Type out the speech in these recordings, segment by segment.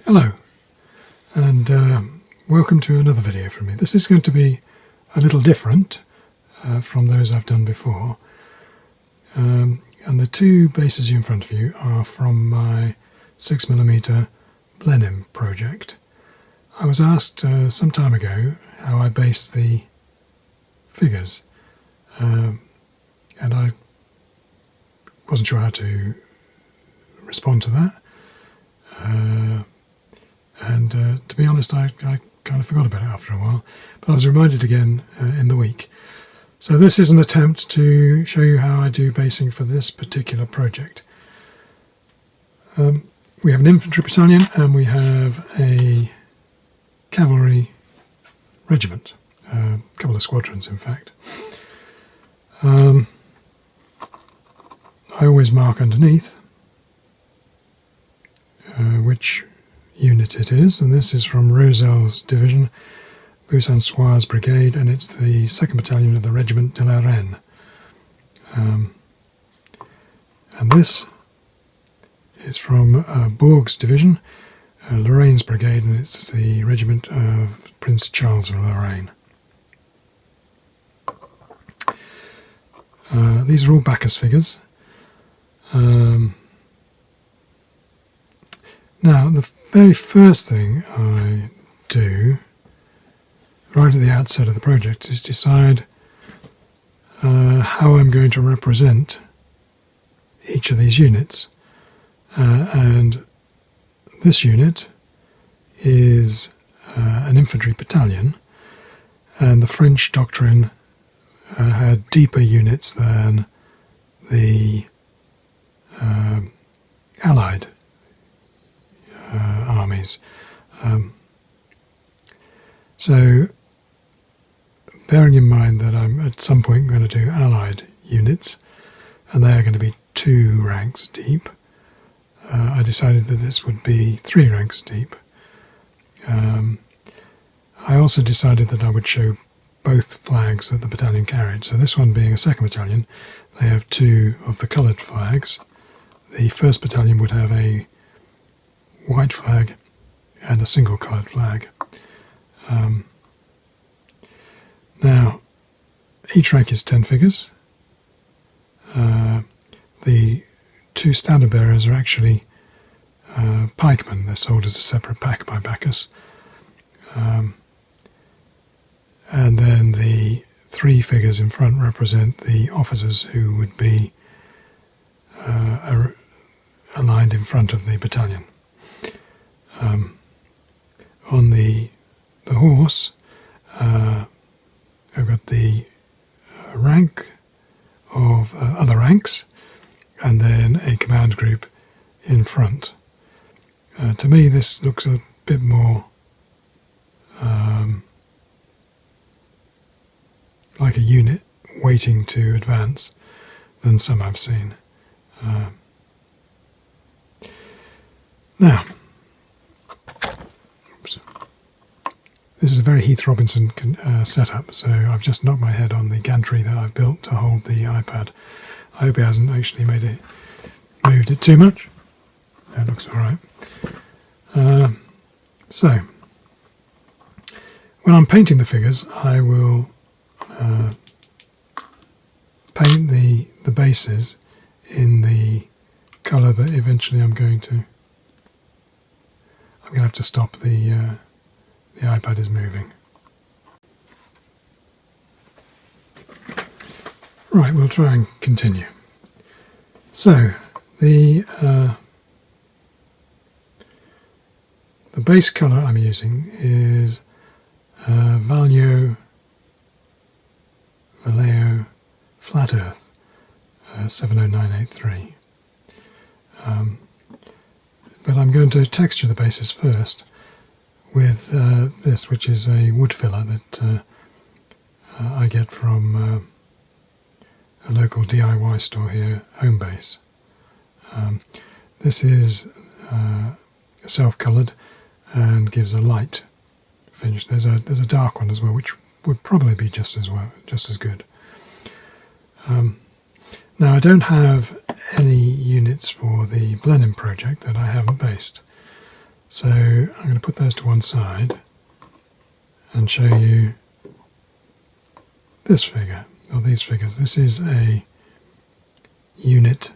Hello, and welcome to another video from me. This is going to be a little different from those I've done before. And the two bases in front of you are from my 6mm Blenheim project. I was asked some time ago how I based the figures, and I wasn't sure how to respond to that. To be honest, I kind of forgot about it after a while, but I was reminded again in the week. So this is an attempt to show you how I do basing for this particular project. We have an infantry battalion and we have a cavalry regiment, a couple of squadrons in fact. I always mark underneath which unit it is, and this is from Rosel's division, Buisson-Soirs Brigade, and it's the 2nd Battalion of the Regiment de la Reine. And this is from Bourg's division, Lorraine's Brigade, and it's the Regiment of Prince Charles of Lorraine. These are all Bacchus figures. Now, the very first thing I do, right at the outset of the project, is decide how I'm going to represent each of these units. And this unit is an infantry battalion, and the French doctrine had deeper units than the Allied armies. So, bearing in mind that I'm at some point going to do Allied units, and they are going to be 2 ranks deep, I decided that this would be 3 ranks deep. I also decided that I would show both flags that the battalion carried. So this one being a 2nd Battalion, they have 2 of the coloured flags. The 1st Battalion would have a white flag and a single coloured flag. Now, each rank is 10 figures. The 2 standard bearers are actually pikemen. They're sold as a separate pack by Bacchus. And then the 3 figures in front represent the officers who would be aligned in front of the battalion. On the horse, I've got the rank of other ranks, and then a command group in front. To me, this looks a bit more like a unit waiting to advance than some I've seen. Now, this is a very Heath Robinson setup, so I've just knocked my head on the gantry that I've built to hold the iPad. I hope it hasn't actually moved it too much. That looks alright. So, when I'm painting the figures, I will paint the bases in the colour that eventually I'm going to have to stop the iPad is moving. Right, we'll try and continue. So, the base colour I'm using is Vallejo Flat Earth 70983. But I'm going to texture the bases first with this, which is a wood filler that I get from a local DIY store here, Homebase. This is self-coloured and gives a light finish. There's a dark one as well, which would probably be just as good. Now, I don't have any units for the Blenheim project that I haven't based. So I'm going to put those to one side and show you this figure, or these figures. This is a unit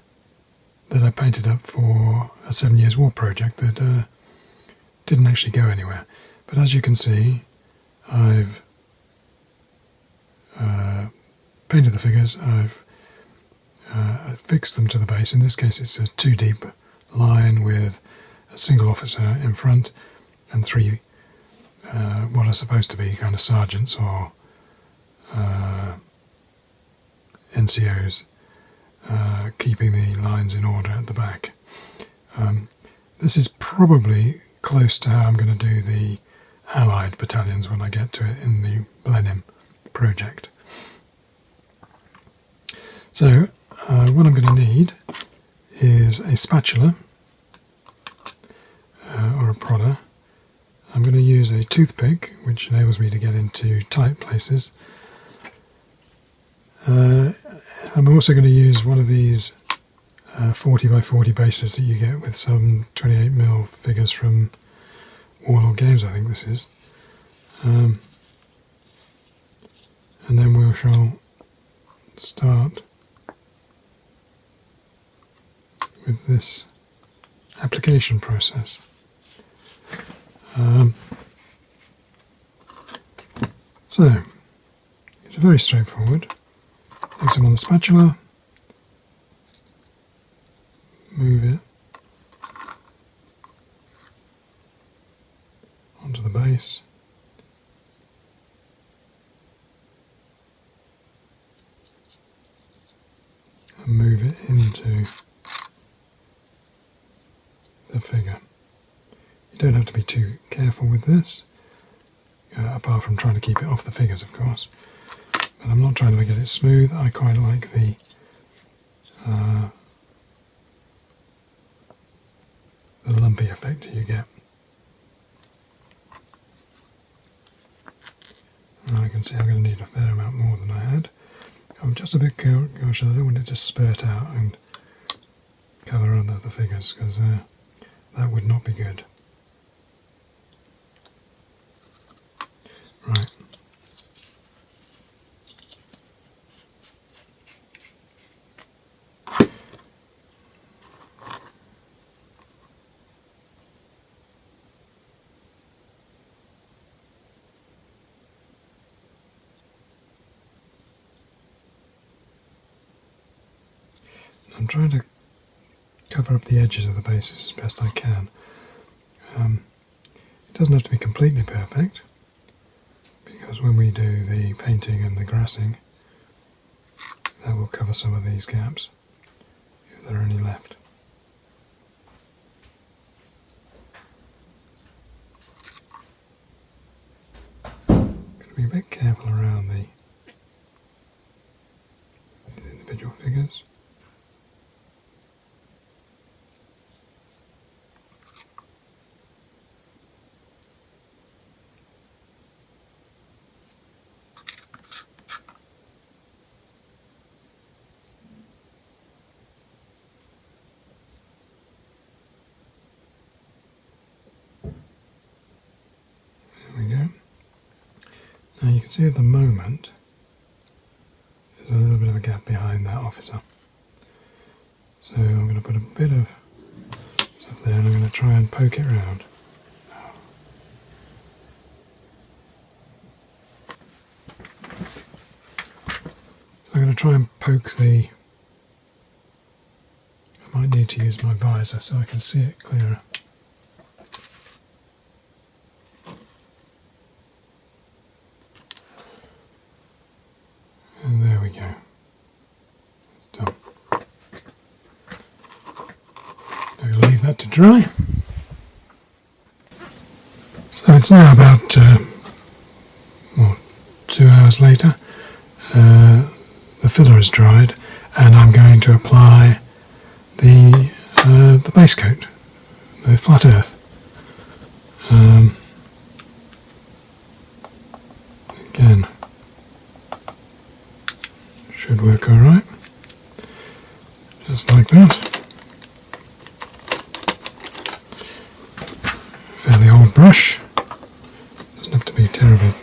that I painted up for a 7 Years' War project that didn't actually go anywhere. But as you can see, I've painted the figures, I've fixed them to the base. In this case it's a 2 deep line with a single officer in front and 3 what are supposed to be kind of sergeants or NCOs keeping the lines in order at the back. This is probably close to how I'm going to do the Allied battalions when I get to it in the Blenheim project. So what I'm going to need is a spatula or a prodder. I'm going to use a toothpick, which enables me to get into tight places. I'm also going to use one of these 40 by 40 bases that you get with some 28mm figures from Warlord Games, I think this is. And then we shall start with this application process. So, it's very straightforward. Place them on the spatula, move it onto the base, and move it into the figure. You don't have to be too careful with this, apart from trying to keep it off the figures, of course. But I'm not trying to get it smooth. I quite like the lumpy effect you get. And I can see I'm going to need a fair amount more than I had. I'm just a bit cautious. I don't want it to spurt out and cover other the figures, because that would not be good. Right. I'm trying to cover up the edges of the bases as best I can. It doesn't have to be completely perfect, because when we do the painting and the grassing, that will cover some of these gaps, if there are any left. Got to be a bit careful around these individual figures. Now you can see at the moment there's a little bit of a gap behind that officer. So I'm going to put a bit of stuff there and I'm going to try and poke it round. So I'm going to try and poke I might need to use my visor so I can see it clearer. And there we go. It's done. I'm going to leave that to dry. So it's now about 2 hours later. The filler is dried, and I'm going to apply the base coat, the flat earth. Again, should work alright, just like that. brush, doesn't have to be terribly,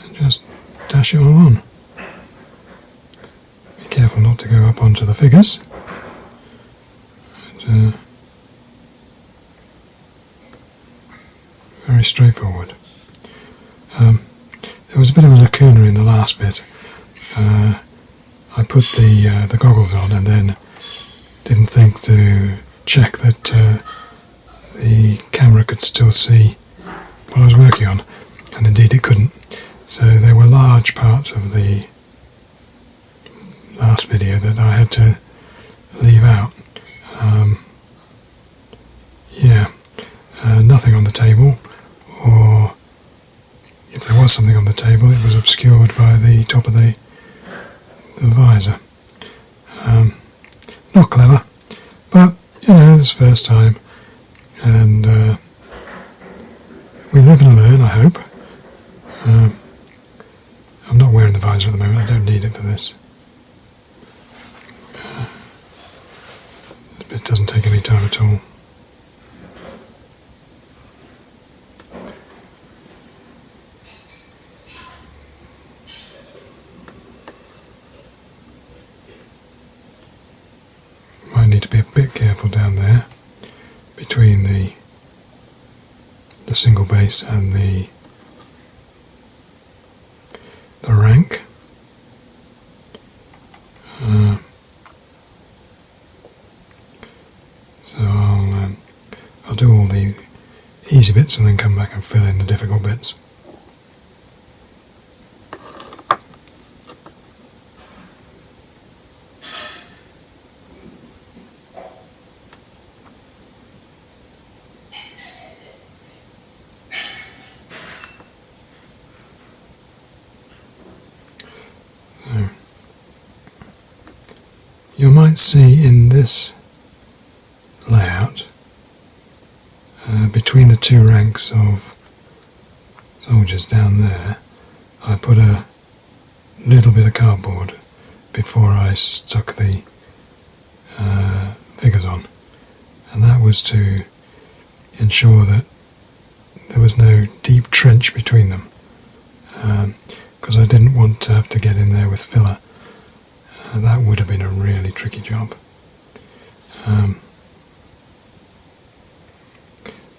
and just dash it all on. Be careful not to go up onto the figures. And, very straightforward. There was a bit of a lacuna in the last bit. I put the goggles on and then didn't think to check that the camera could still see what I was working on, and indeed it couldn't. So there were large parts of the last video that I had to leave out. Nothing on the table, or if there was something on the table it was obscured by the top of the visor. Not clever, but you know, it's first time, and we live and learn, I hope. I'm not wearing the visor at the moment, I don't need it for this. This bit doesn't take any time at all. Need to be a bit careful down there between the single base and the rank. So I'll do all the easy bits and then come back and fill in the difficult bits. You might see in this layout, between the two ranks of soldiers down there, I put a little bit of cardboard before I stuck the figures on, and that was to ensure that there was no deep trench between them, because I didn't want to have to get in there with filler. That would have been a really tricky job.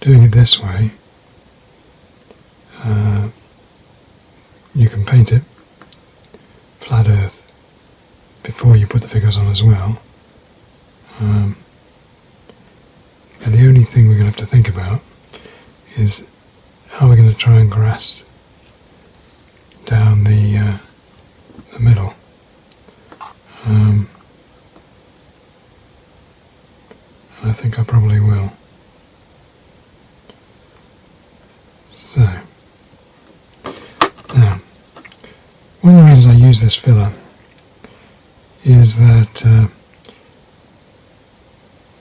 Doing it this way, you can paint it flat earth before you put the figures on as well. And the only thing we're going to have to think about is how we're going to try and grass down the middle. I think I probably will. So, now, one of the reasons I use this filler is that,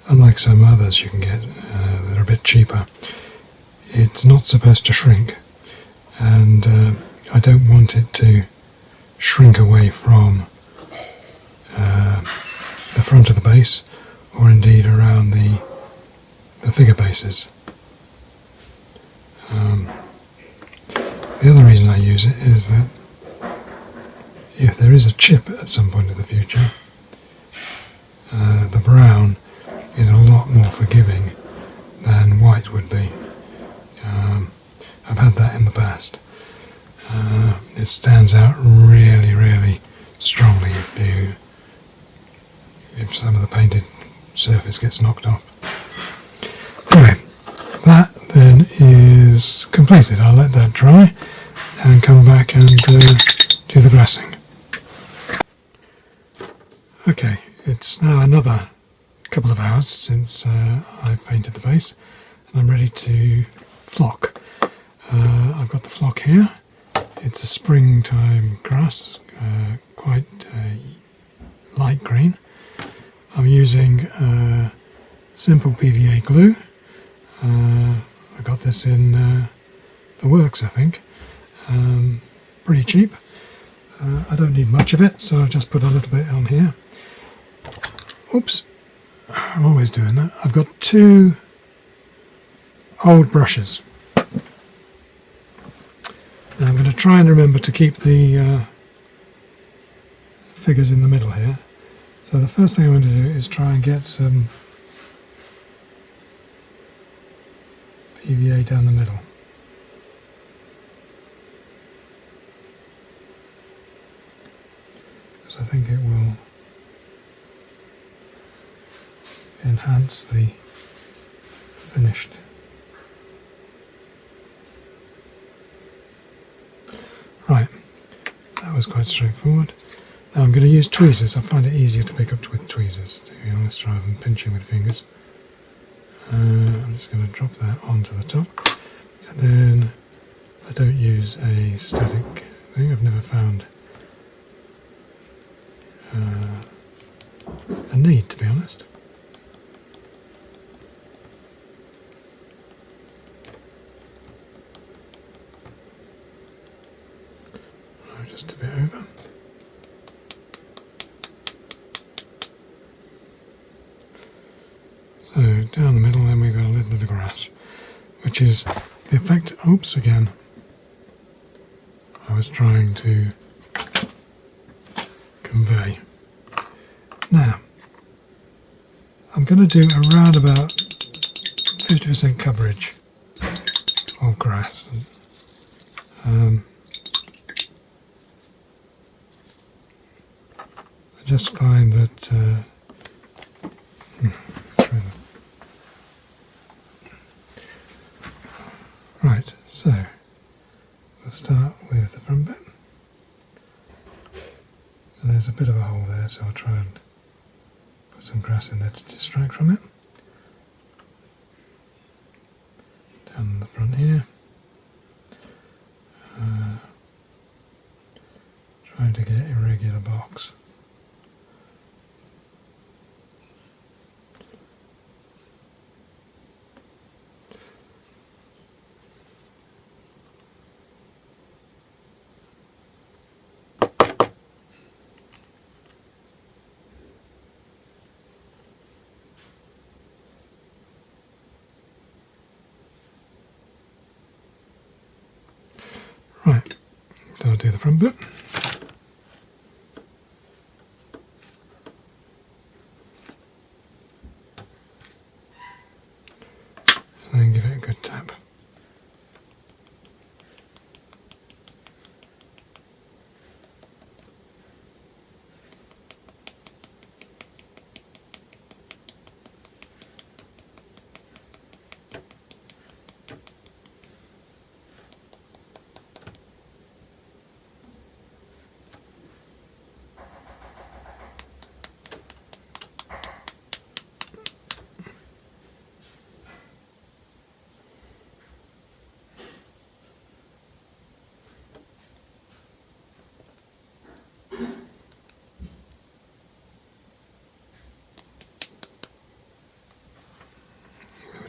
unlike some others you can get that are a bit cheaper, it's not supposed to shrink, and I don't want it to shrink away from the front of the base, or indeed around the figure bases. The other reason I use it is that if there is a chip at some point in the future, the brown is a lot more forgiving than white would be. I've had that in the past. It stands out really, really strongly if some of the painted surface gets knocked off. Anyway, that then is completed. I'll let that dry and come back and do the grassing. Okay, it's now another couple of hours since I painted the base, and I'm ready to flock. I've got the flock here. It's a springtime grass, quite light green. I'm using simple PVA glue. I got this in the works, I think. Pretty cheap. I don't need much of it, so I've just put a little bit on here. Oops, I'm always doing that. I've got two old brushes. Now I'm going to try and remember to keep the figures in the middle here. So the first thing I'm going to do is try and get some PVA down the middle. Because I think it will enhance the finished. Right, that was quite straightforward. Now I'm going to use tweezers. I find it easier to pick up with tweezers, to be honest, rather than pinching with fingers. I'm just going to drop that onto the top. And then I don't use a static thing. I've never found a need, to be honest. Just a bit over. So down the middle, then we've got a little bit of grass, which is the effect, oops, again, I was trying to convey. Now, I'm going to do around about 50% coverage of grass. I just find that right, so we'll start with the front bit. And there's a bit of a hole there, so I'll try and put some grass in there to distract from it. Down the front here. Trying to get irregular box. Right, so I'll do the front bit. And then give it a good tap.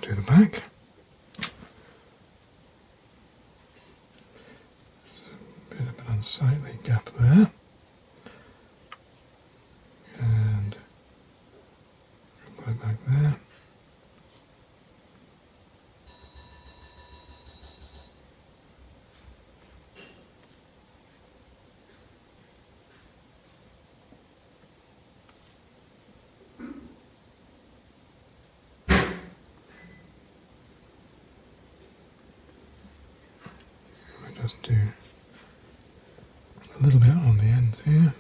Do the back. There's a bit of an unsightly gap there. And put it back there. Just do a little bit on the end here,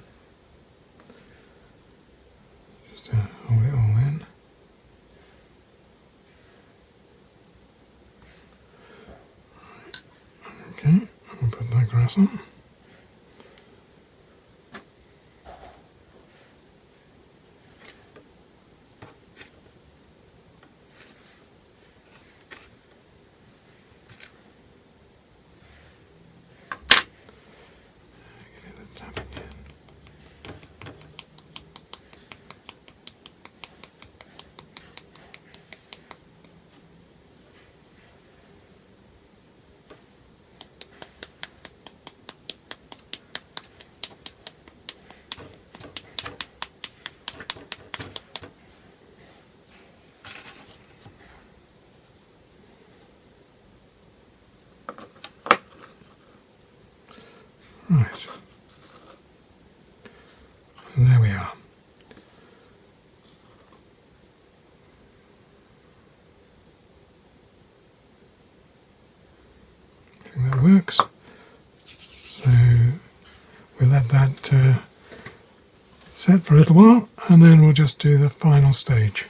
just to hold it all in. Okay, I'll put that grass on. Right. And there we are. I think that works. So we'll let that set for a little while, and then we'll just do the final stage.